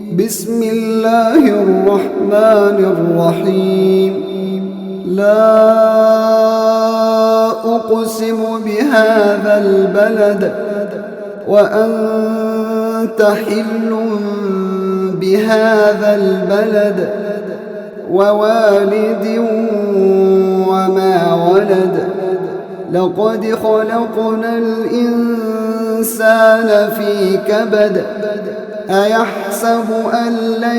بسم الله الرحمن الرحيم. لا أقسم بهذا البلد وأنت حل بهذا البلد ووالد وما ولد. لقد خلقنا الإنسان في كبد. أيحسب أن لن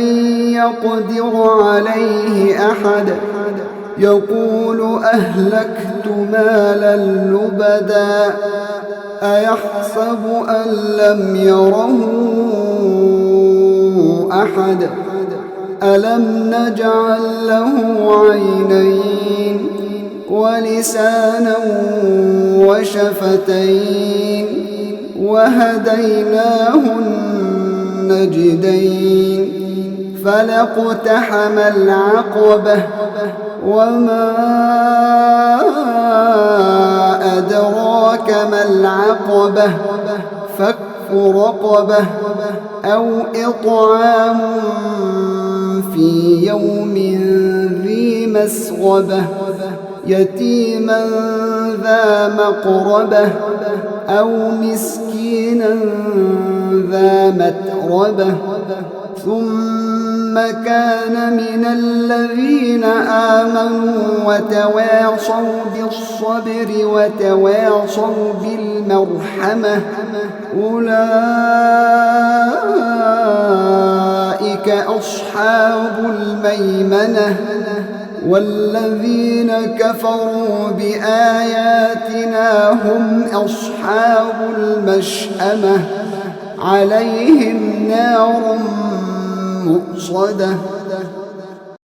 يقدر عليه أحد. يقول أهلكت مالا لبدا. أيحسب أن لم يره أحد. ألم نجعل له عينين ولسانا وشفتين وهديناه النجدين. فلاقتحم العقبة وما أدراك ما العقبة. فك رقبة أو إطعام في يوم ذي مسغبة يتيما ذا مقربة أو مسكينا ذا متربة. ثم كان من الذين آمنوا وتواصوا بالصبر وتواصوا بالمرحمة أولئك أصحاب الميمنة. والذين كفروا بآياتنا هم أصحاب المشأمة عليهم نار مؤصدة.